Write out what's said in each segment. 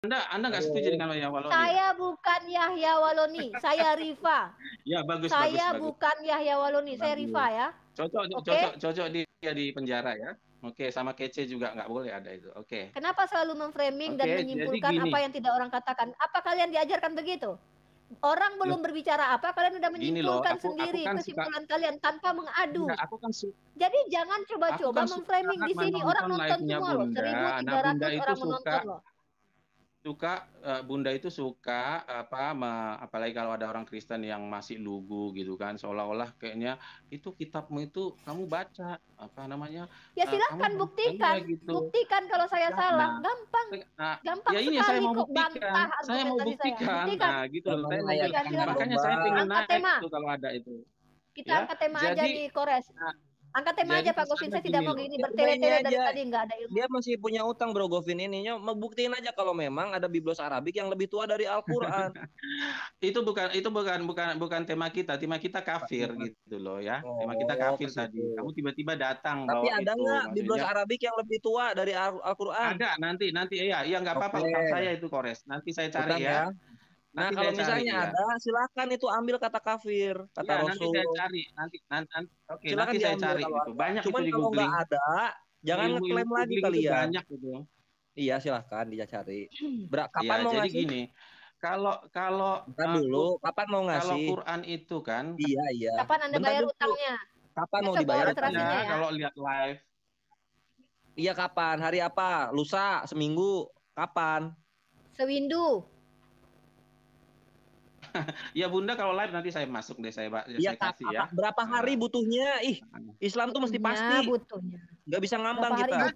Anda nggak setuju dengan Yahya Waloni? Saya bukan Yahya Waloni, saya Rifa. Ya, bagus. Saya bukan Yahya Waloni, saya Rifa ya. Cocok dia di penjara ya. Oke, sama Kece juga nggak boleh ada itu. Oke. Kenapa selalu memframing dan menyimpulkan apa yang tidak orang katakan? Apa kalian diajarkan begitu? Orang belum berbicara apa, kalian udah menyimpulkan sendiri kesimpulan kalian tanpa mengadu. Jadi jangan coba-coba memframing di sini. Orang nonton semua loh, 1.300 orang menonton loh. Bunda itu suka apalagi kalau ada orang Kristen yang masih lugu gitu kan, seolah-olah kayaknya itu kitabmu itu kamu baca ya silahkan buktikan gitu. Buktikan kalau saya salah, gampang ya ini sekali kok bantah saya mau buktikan gitu loh. Makanya saya pengen naik itu kalau ada itu kita angkat tema aja nih Kores. Angkat tema aja Pak Govin, saya tidak mau gini bertele-tele dari tadi nggak ada ilmu. Dia masih punya utang Bro Govin ininya, membuktiin aja kalau memang ada Biblos Arabik yang lebih tua dari Al-Qur'an. Itu bukan tema kita. Tema kita kafir gitu loh ya. Tema kita kafir tadi. Kamu tiba-tiba datang tapi bawa ada nggak Biblos Arabik yang lebih tua dari Al-Qur'an? Ada, nanti ya nggak apa-apa. Saya itu Kores. Nanti saya cari ya. Nah, kalau misalnya ada, silakan itu ambil kata kafir, kata Rasul. Nanti saya cari, nanti saya cari itu. Banyak cuman itu di kalau googling. nggak ada, jangan ngeklaim lagi kalian. Banyak itu. Iya, silakan dicari. Kapan mau jadi ngasih? Gini, kalau dulu, kapan mau ngasih? Kalau Quran itu kan. Iya. Kapan Anda bayar utangnya? Kapan mau dibayar utangnya? Kalau lihat live. Iya, kapan? Hari apa? Lusa, seminggu, kapan? Sewindu. Ya Bunda kalau live nanti saya masuk deh, saya kasih ya. Berapa hari butuhnya? Islam tuh mesti pasti. Butuhnya. Nggak bisa ngambang kita.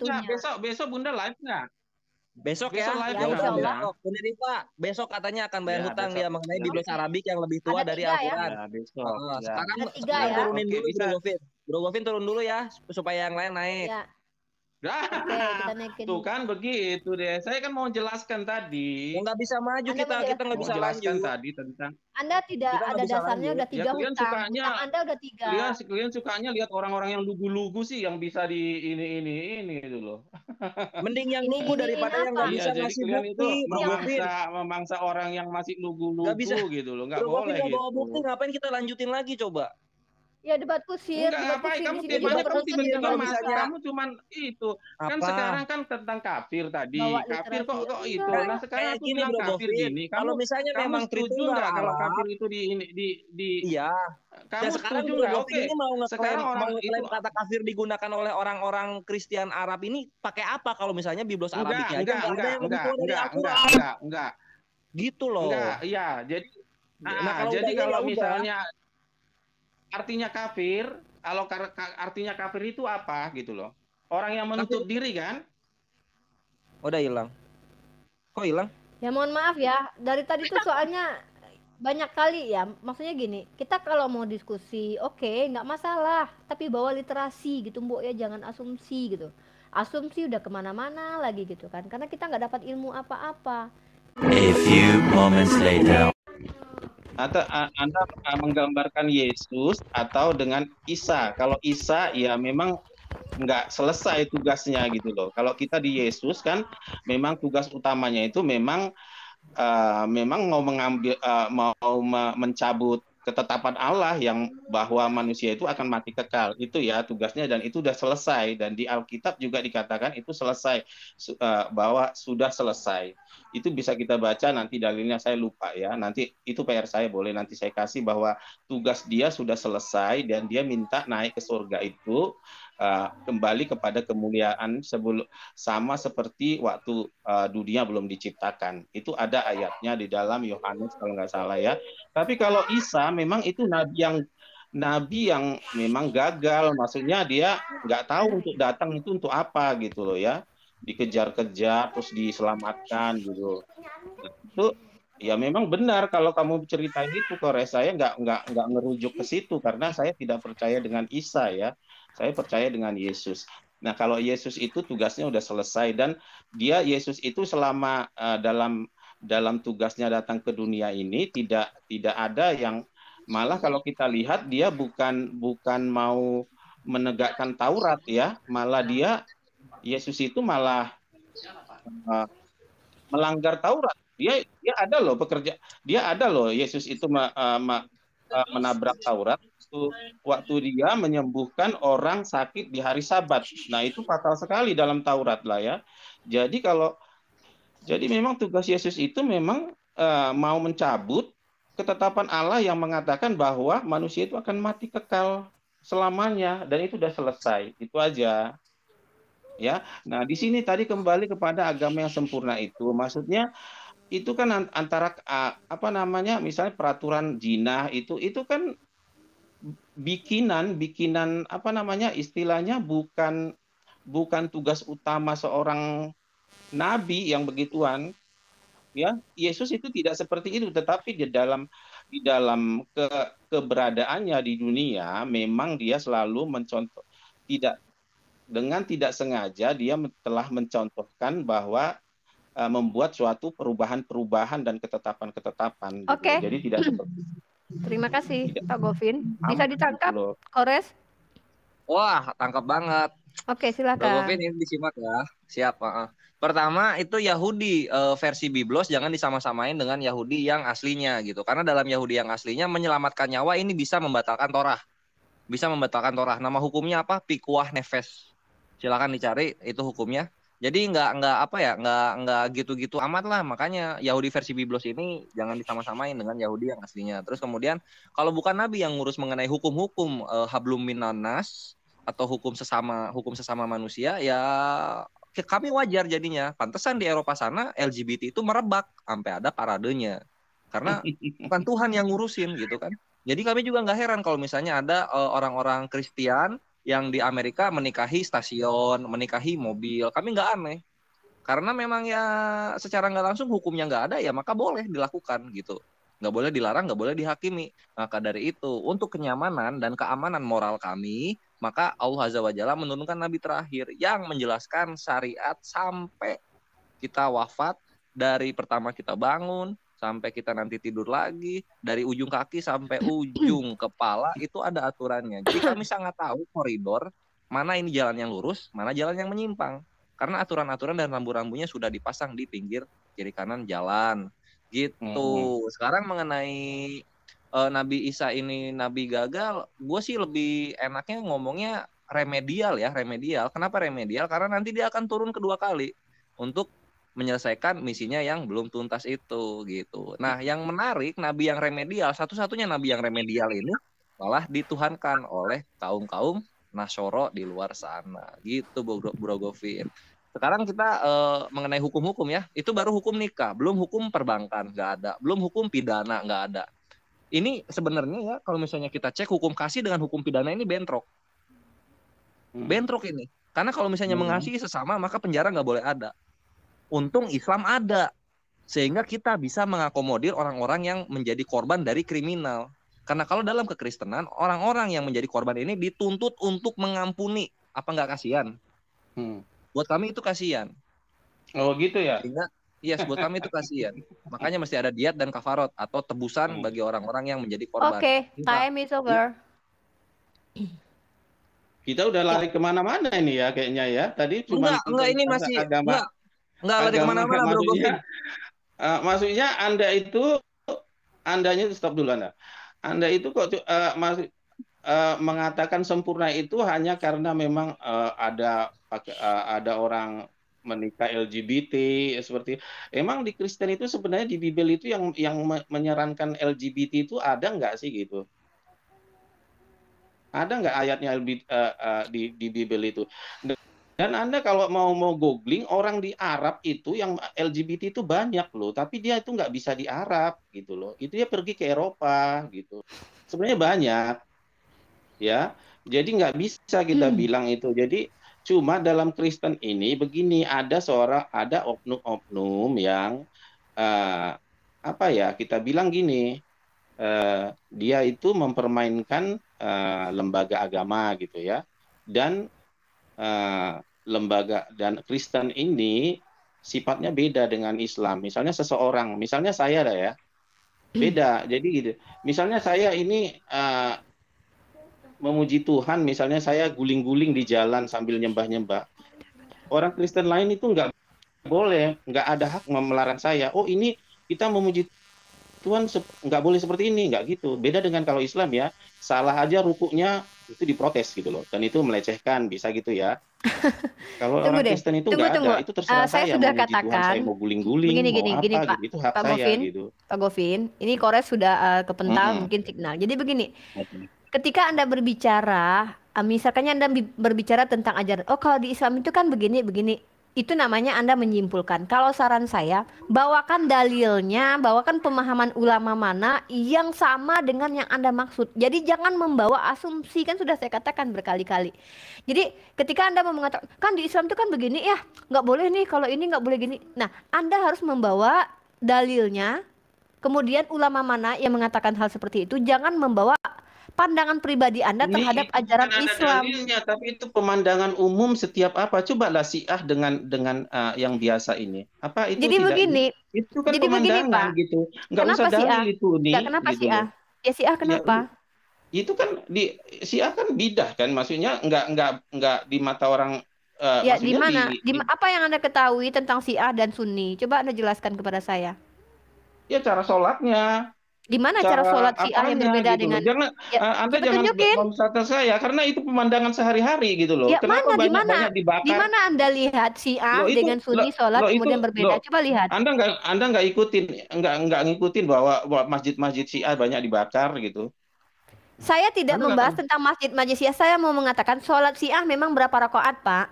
Besok Bunda live nggak? Besok ya. Live Bunda Rifa, besok katanya akan bayar hutang dia mengenai Biblos Arabik yang lebih tua dari Al-Qur'an. Sekarang turunin dulu Bro Govin turun dulu ya supaya yang lain naik. Ya. Tuh kan begitu deh. Saya kan mau jelaskan tadi. Nggak bisa maju kita nggak bisa lanjut. Tadi tentang Anda tidak ada dasarnya udah 3 hutang. Anda udah 3. Kalian sukanya lihat orang-orang yang lugu-lugu sih yang bisa di ini itu loh. Mending yang lugu daripada yang nggak bisa ngasih bukti. Memangsa orang yang masih lugu-lugu gitu loh. Nggak boleh gitu. Bawa bukti ngapain kita lanjutin lagi coba? Ya debat kusir. Kamu cuman itu. Kan sekarang kan tentang kafir tadi. Kafir kok itu. Nah sekarang aku bilang kafir gini. Kalau misalnya memang setuju nggak kalau kafir itu Iya. Kamu setuju nggak? Oke. Ini mau ngeklaim kata kafir digunakan oleh orang-orang Kristen Arab ini pakai apa kalau misalnya Biblos Arabiknya aja enggak. Gitu loh. Enggak, iya. Jadi kalau misalnya artinya kafir, kalau artinya kafir itu apa gitu loh? Orang yang menutup diri kan? Udah hilang. Kok hilang? Ya mohon maaf ya, dari tadi tuh soalnya banyak kali ya. Maksudnya gini, kita kalau mau diskusi, oke, nggak masalah. Tapi bawa literasi gitu, Mbok ya, jangan asumsi gitu. Asumsi udah kemana-mana lagi gitu kan, karena kita nggak dapat ilmu apa-apa. A few moments later. Atau Anda menggambarkan Yesus atau dengan Isa. Kalau Isa ya memang nggak selesai tugasnya gitu loh. Kalau kita di Yesus kan memang tugas utamanya itu memang mau mencabut ketetapan Allah yang bahwa manusia itu akan mati kekal. Itu ya tugasnya dan itu sudah selesai dan di Alkitab juga dikatakan itu selesai bahwa sudah selesai. Itu bisa kita baca nanti dalilnya saya lupa ya. Nanti itu PR saya boleh nanti saya kasih bahwa tugas dia sudah selesai dan dia minta naik ke surga itu kembali kepada kemuliaan sama seperti waktu dunia belum diciptakan. Itu ada ayatnya di dalam Yohanes kalau nggak salah ya. Tapi kalau Isa memang itu nabi yang memang gagal, maksudnya dia nggak tahu untuk datang itu untuk apa gitu loh ya, dikejar-kejar terus diselamatkan gitu. Itu ya memang benar kalau kamu ceritain itu, Kores. Saya nggak ngerujuk ke situ karena saya tidak percaya dengan Isa ya. Saya percaya dengan Yesus. Nah, kalau Yesus itu tugasnya udah selesai dan Yesus itu selama dalam tugasnya datang ke dunia ini tidak ada yang malah kalau kita lihat dia bukan mau menegakkan Taurat ya, malah Yesus itu malah melanggar Taurat. Dia ada loh Yesus itu menabrak Taurat waktu dia menyembuhkan orang sakit di hari Sabat. Nah, itu fatal sekali dalam Taurat lah ya. Jadi memang tugas Yesus itu memang mau mencabut ketetapan Allah yang mengatakan bahwa manusia itu akan mati kekal selamanya, dan itu sudah selesai. Itu aja. Ya. Nah, di sini tadi kembali kepada agama yang sempurna itu, maksudnya itu kan antara misalnya peraturan zina itu kan bikinan istilahnya bukan tugas utama seorang nabi yang begituan. Ya, Yesus itu tidak seperti itu, tetapi di dalam keberadaannya di dunia memang dia selalu mencontoh, tidak sengaja dia telah mencontohkan bahwa membuat suatu perubahan dan ketetapan-ketetapan. Oke. Gitu. Jadi tidak seperti itu. Terima kasih Pak Govin. Bisa ditangkap, Kores? Wah, tangkap banget. Oke, silakan. Pak Govin ini disimak ya. Siap. Pertama itu Yahudi versi Biblos jangan disama-samain dengan Yahudi yang aslinya gitu. Karena dalam Yahudi yang aslinya menyelamatkan nyawa ini bisa membatalkan Torah. Nama hukumnya apa? Pikuah nefes. Silakan dicari itu hukumnya. Jadi nggak gitu-gitu amat lah. Makanya Yahudi versi Biblos ini jangan disama-samain dengan Yahudi yang aslinya. Terus kemudian kalau bukan nabi yang ngurus mengenai hukum-hukum hablum minan nas atau hukum sesama manusia, ya kami wajar jadinya. Pantesan di Eropa sana LGBT itu merebak sampai ada paradenya. Karena bukan Tuhan yang ngurusin gitu kan. Jadi kami juga nggak heran kalau misalnya ada orang-orang Kristen yang di Amerika menikahi stasiun, menikahi mobil. Kami nggak aneh. Karena memang ya secara nggak langsung hukumnya nggak ada, ya maka boleh dilakukan gitu. Nggak boleh dilarang, nggak boleh dihakimi. Maka dari itu, untuk kenyamanan dan keamanan moral kami, maka Allah Azza wa Jalla menurunkan Nabi terakhir yang menjelaskan syariat sampai kita wafat, dari pertama kita bangun, sampai kita nanti tidur lagi, dari ujung kaki sampai ujung kepala itu ada aturannya. Jadi kami sangat tahu koridor mana ini jalan yang lurus, mana jalan yang menyimpang. Karena aturan-aturan dan rambu-rambunya sudah dipasang di pinggir kiri kanan jalan. Gitu. Sekarang mengenai Nabi Isa ini nabi gagal, gue sih lebih enaknya ngomongnya remedial ya, remedial. Kenapa remedial? Karena nanti dia akan turun kedua kali untuk menyelesaikan misinya yang belum tuntas itu gitu. Nah, yang menarik nabi yang remedial, satu-satunya nabi yang remedial ini malah dituhankan oleh kaum-kaum Nasoro di luar sana. Gitu Bro Govin. Sekarang kita mengenai hukum-hukum ya, itu baru hukum nikah, belum hukum perbankan, nggak ada, belum hukum pidana, nggak ada. Ini sebenarnya ya kalau misalnya kita cek hukum kasih dengan hukum pidana ini bentrok. Bentrok ini. Karena kalau misalnya mengasihi sesama maka penjara nggak boleh ada. Untung Islam ada, sehingga kita bisa mengakomodir orang-orang yang menjadi korban dari kriminal. Karena kalau dalam kekristenan, orang-orang yang menjadi korban ini dituntut untuk mengampuni. Apa nggak kasihan? Buat kami itu kasihan. Oh gitu ya? Sehingga, yes, buat kami itu kasihan. Makanya mesti ada diat dan kafarot, atau tebusan bagi orang-orang yang menjadi korban. Oke, time is over. Kita udah lari kemana-mana ini ya kayaknya ya. Tadi cuma enggak ini masih agama. Enggak lari kemana-mana Bro Govin. Maksudnya Andanya stop dulu Anda. Anda itu kok mengatakan sempurna itu hanya karena memang ada orang menikah LGBT seperti. Emang di Kristen itu sebenarnya di Bible itu yang menyarankan LGBT itu ada nggak sih gitu? Ada nggak ayatnya di Bible itu? Dan Anda kalau mau googling, orang di Arab itu yang LGBT itu banyak loh, tapi dia itu nggak bisa di Arab gitu loh. Itu dia pergi ke Eropa gitu. Sebenarnya banyak, ya. Jadi nggak bisa kita bilang itu. Jadi cuma dalam Kristen ini begini, ada oknum-oknum yang kita bilang gini, dia itu mempermainkan lembaga agama gitu ya, dan lembaga dan Kristen ini sifatnya beda dengan Islam. Misalnya misalnya saya ya, beda. Jadi gitu. Misalnya saya ini memuji Tuhan, misalnya saya guling-guling di jalan sambil nyembah-nyembah. Orang Kristen lain itu nggak boleh, nggak ada hak melarang saya. Oh ini kita memuji Tuhan nggak boleh seperti ini, nggak gitu. Beda dengan kalau Islam ya, salah aja rukuknya itu diprotes gitu loh, dan itu melecehkan, bisa gitu ya. Kalau orang Kristen itu nggak ada, itu terserah saya sudah mau katakan, Tuhan, saya mau guling-guling, mau apa Pak, gitu, itu hak Pak saya Govin, gitu. Pak Govin, ini Kores sudah kepental mungkin signal. Jadi begini, ketika Anda berbicara, misalkan Anda berbicara tentang ajaran, oh kalau di Islam itu kan begini, itu namanya Anda menyimpulkan. Kalau saran saya, bawakan dalilnya, bawakan pemahaman ulama mana yang sama dengan yang Anda maksud. Jadi jangan membawa asumsi, kan sudah saya katakan berkali-kali. Jadi ketika Anda mau mengatakan, kan di Islam itu kan begini ya, nggak boleh nih, kalau ini nggak boleh gini. Nah, Anda harus membawa dalilnya, kemudian ulama mana yang mengatakan hal seperti itu, jangan membawa pandangan pribadi Anda terhadap ajaran Islam. Dalilnya, tapi itu pemandangan umum setiap apa? Cobalah Syiah dengan yang biasa ini. Apa itu? Jadi tidak, begini. Itu kan jadi pemandangan begini, Pak. gitu. Nggak kenapa usah dalil Syiah? itu nih. Kenapa gitu Syiah? Ya Syiah kenapa? Ya, itu kan di Syiah kan bidah kan, maksudnya nggak di mata orang. Ya di mana? Apa yang Anda ketahui tentang Syiah dan Sunni? Coba Anda jelaskan kepada saya. Ya cara sholatnya. Di mana cara sholat Syiah yang berbeda gitu dengan? Jangan, Anda jangan memisahkan saya karena itu pemandangan sehari-hari gitu loh. Ya, kenapa banyak dibakar? Di mana Anda lihat Syiah dengan Sunni sholat kemudian berbeda? Coba lihat. Anda nggak ngikutin bahwa masjid-masjid Syiah banyak dibakar gitu. Saya tidak membahas tentang masjid-masjid Syiah. Saya mau mengatakan sholat Syiah memang berapa rakaat, Pak?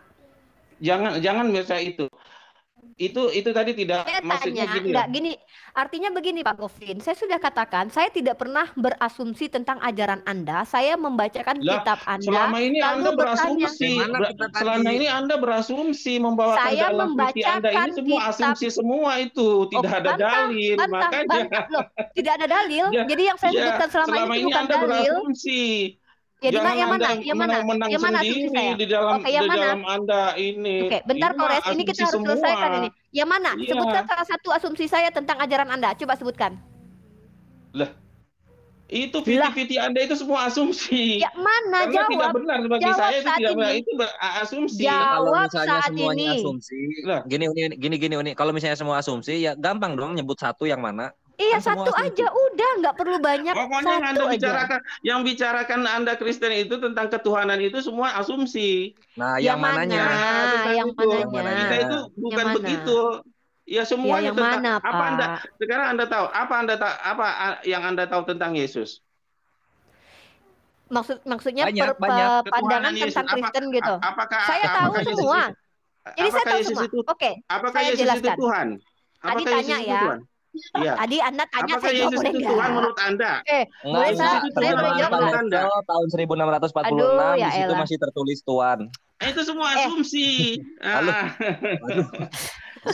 Jangan misalnya itu. Itu tadi tidak maksudnya gini. Artinya begini Pak Govin, saya sudah katakan saya tidak pernah berasumsi tentang ajaran Anda. Saya membacakan kitab Anda. Selama ini Anda berasumsi. Selama ini Anda berasumsi membawakan dalam visi Anda ini semua asumsi semua itu, tidak ada dalil. Makanya tidak ada dalil. Jadi yang saya sebutkan selama ini bukan Anda dalil. Berasumsi. Jadi yang mana asumsi saya? Di dalam Anda ini. Oke, bentar Kores, ini kita harus selesaikan ini. Yang mana? Sebutkan salah satu asumsi saya tentang ajaran Anda. Coba sebutkan. Lah, itu viti-viti Anda itu semua asumsi. Ya mana? Karena jawab. Tidak benar bagi saya itu tidak benar. Itu asumsi. Kalau misalnya semuanya asumsi, gini. Kalau misalnya semua asumsi, ya gampang dong nyebut satu yang mana. Iya, satu aja udah, nggak perlu banyak. Pokoknya yang bicarakan Anda Kristen itu tentang ketuhanan itu semua asumsi. Nah, yang mananya? Yang mananya? Kita itu bukan begitu. Ya semuanya tentang mana, apa Pak? Sekarang Anda tahu apa yang Anda tahu tentang Yesus? Maksudnya banyak. Pandangan tentang Kristen gitu. Saya tahu semua. Jadi saya tahu semua. Oke. Apakah Yesus itu Tuhan? Tadi tanya ya. Iya. Tadi Anda tanya apakah Yesus itu Tuhan menurut Anda? Boleh saya boleh jawab Anda? Tahun 1646 di situ masih tertulis Tuhan. Itu semua asumsi.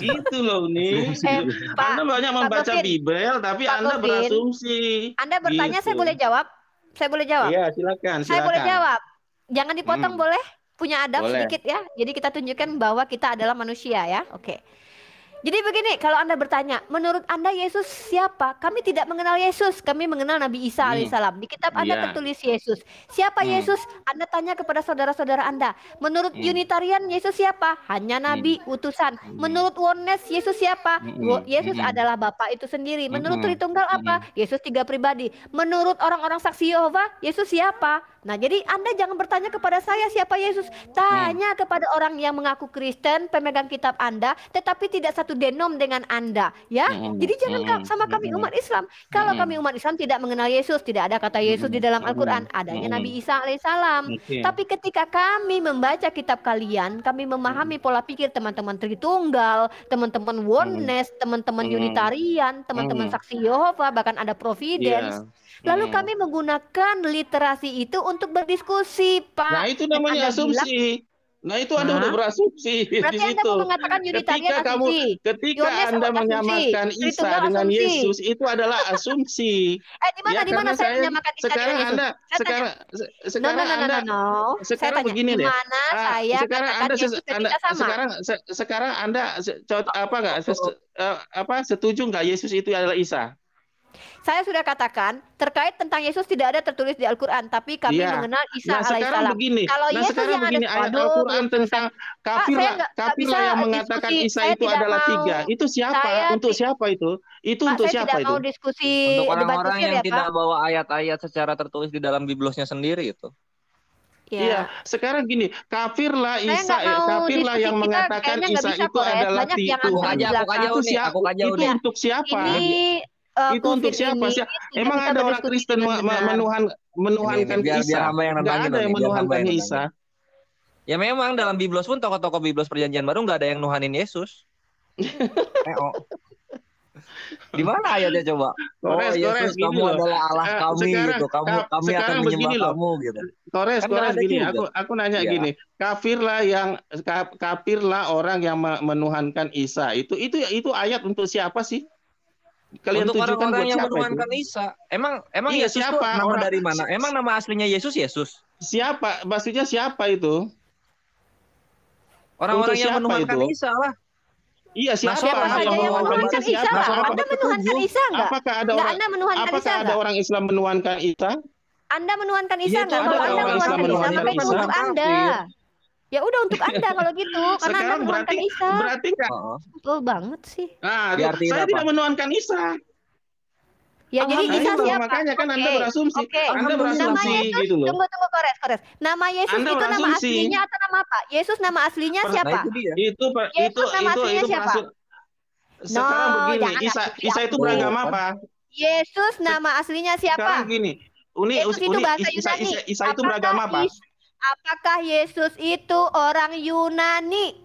Gitu loh nih. Anda banyak membaca Bible tapi Anda berasumsi. Anda bertanya gitu. Saya boleh jawab? Saya boleh jawab? Iya, silakan. Saya boleh jawab. Jangan dipotong boleh? Punya adab sedikit ya. Jadi kita tunjukkan bahwa kita adalah manusia ya. Oke. Jadi begini, kalau Anda bertanya, menurut Anda Yesus siapa? Kami tidak mengenal Yesus, kami mengenal Nabi Isa alaihissalam. Di kitab Anda tertulis Yesus. Siapa Yesus? Anda tanya kepada saudara-saudara Anda. Menurut Unitarian Yesus siapa? Hanya Nabi, utusan. Menurut Oneness Yesus siapa? Yesus adalah Bapa itu sendiri. Menurut Tritunggal apa? Yesus 3 pribadi. Menurut orang-orang saksi Yehova, Yesus siapa? Nah, jadi Anda jangan bertanya kepada saya siapa Yesus. Tanya kepada orang yang mengaku Kristen, pemegang kitab Anda, tetapi tidak satu denom dengan Anda, ya. Jadi jangan sama kami umat Islam. Kalau kami umat Islam tidak mengenal Yesus, tidak ada kata Yesus di dalam Al-Qur'an, adanya Nabi Isa alaihissalam. Tapi ketika kami membaca kitab kalian, kami memahami pola pikir teman-teman Tritunggal, teman-teman Oneness, teman-teman Unitarian, teman-teman Saksi Yehova, bahkan ada Providence. Lalu kami menggunakan literasi itu untuk berdiskusi, Pak. Nah, itu namanya asumsi. Nah, itu Anda udah berasumsi. Berarti Anda mau mengatakan Unitarian asumsi. Ketika Anda menyamakan Isa dengan Yesus, itu adalah asumsi. Di mana saya menyamakan Isa dengan Yesus? Sekarang begini deh. Sekarang Anda sekarang Anda setuju nggak Yesus itu adalah Isa? Saya sudah katakan terkait tentang Yesus tidak ada tertulis di Al-Qur'an, tapi kami mengenal Isa alaihissalam. Kalau Yesus yang ada ayat Al-Qur'an tentang kafirlah yang mengatakan Isa itu adalah 3. Itu siapa? Untuk siapa itu? Itu untuk siapa itu? Mau diskusi untuk orang-orang yang tidak bawa ayat-ayat secara tertulis di dalam biblosnya sendiri itu. Iya, sekarang gini, kafirlah Isa, kafirlah yang mengatakan Isa itu adalah Itu untuk siapa? Itu untuk siapa sih? Emang ada orang Kristen menuhankan Isa? Nggak ada yang menuhankan Isa. Ya memang dalam Biblos pun tokoh-tokoh Biblos Perjanjian Baru nggak ada yang nuhanin Yesus. Di mana ayatnya coba? Yesus kamu adalah Allah kami gitu. Kami akan menyembah kamu gitu. Kores gini, aku nanya gini, kafirlah orang yang menuhankan Isa. Itu ayat untuk siapa sih? Kalian untuk tujukan orang-orang buat yang siapa menuhankan itu? Isa. Emang iya, Yesus siapa? Itu nama dari mana? Emang nama aslinya Yesus? Siapa? Maksudnya siapa itu? Orang-orang yang menuhankan itu? Isa lah. Iya, siapa yang menuhankan Isa? Anda menuhankan Isa nggak? Apakah ada orang Islam menuhankan Isa? Anda menuhankan Isa nggak? Kalau Anda menuhankan Isa, maka itu untuk Anda. Ya udah untuk Anda kalau gitu, karena Anda menuhankan Isa. Berarti nggak? Betul banget sih. Nah, saya tidak menuhankan Isa. Ya jadi Isa siapa? Makanya kan Anda berasumsi. Anda berasumsi gitu loh. Tunggu kores. Nama Yesus itu nama aslinya atau nama apa? Yesus nama aslinya siapa? Itu nama aslinya siapa? Sekarang begini, Isa itu beragama apa? Yesus nama aslinya siapa? Sekarang gini, Isa itu beragama apa? Apakah Yesus itu orang Yunani?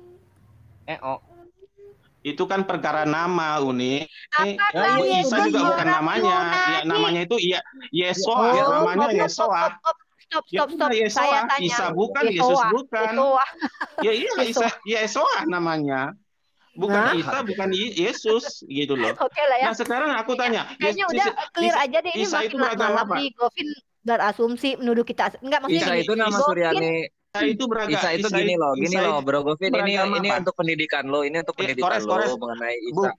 Itu kan perkara nama, Uni. Isa juga bukan namanya. Ya, namanya itu Yesoa. Namanya Yesoa. Stop. Saya tanya. Isa bukan, Yesus bukan. Ya iya, Yesoa namanya. Bukan Isa, bukan Yesus gitu loh. Oke lah ya. Nah, sekarang aku tanya. Kayaknya udah clear aja deh, ini Isa itu makin beragama apa? Govin berasumsi menuduh kita. Enggak, maksudnya Isa itu nama Suryani. Isa itu gini loh, Bro Govin, ini untuk pendidikan lo, ini untuk pendidikan lo mengenai Isa.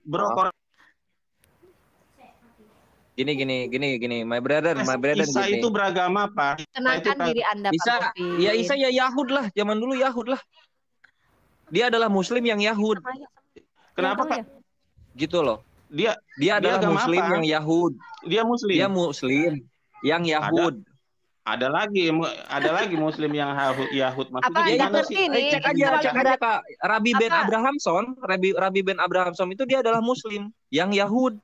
Gini, my brother. Isa itu beragama apa? Tenangkan diri Anda, Pak Govin. Isa ya Yahud lah, zaman dulu Yahud lah. Dia adalah Muslim yang Yahud. Kenapa Pak? Gitu loh. Dia adalah Muslim yang Yahud. Dia Muslim. Dia Muslim yang Yahud. Ada lagi Muslim yang Yahud. Maksudnya gimana sih? Cek aja Kak. Rabbi Ben Abrahamson itu dia adalah Muslim yang Yahud.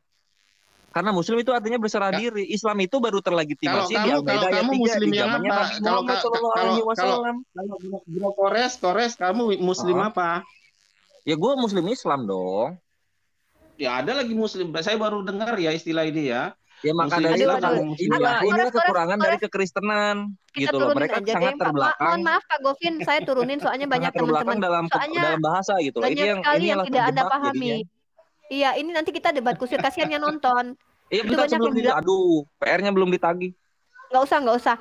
Karena Muslim itu artinya berserah diri. Islam itu baru terlegitimasi di Al-Maidah ayat 3 Muslim di zamannya Nabi Muhammad SAW. Bro Kores, kamu Muslim apa? Ya gue Muslim Islam dong. Ya ada lagi Muslim. Saya baru dengar ya istilah ini ya. Ya maka dari inilah kekurangan dari kekristenan gitu loh. Mereka sangat terbelakang. Mohon maaf Pak Govin, saya turunin soalnya banyak teman-teman dalam bahasa gitu loh. Banyak sekali yang tidak Anda pahami. Iya, ini nanti kita debat kusir, kasihan yang nonton. Iya, bentar sebelum aduh, PR-nya belum ditagih. Nggak usah.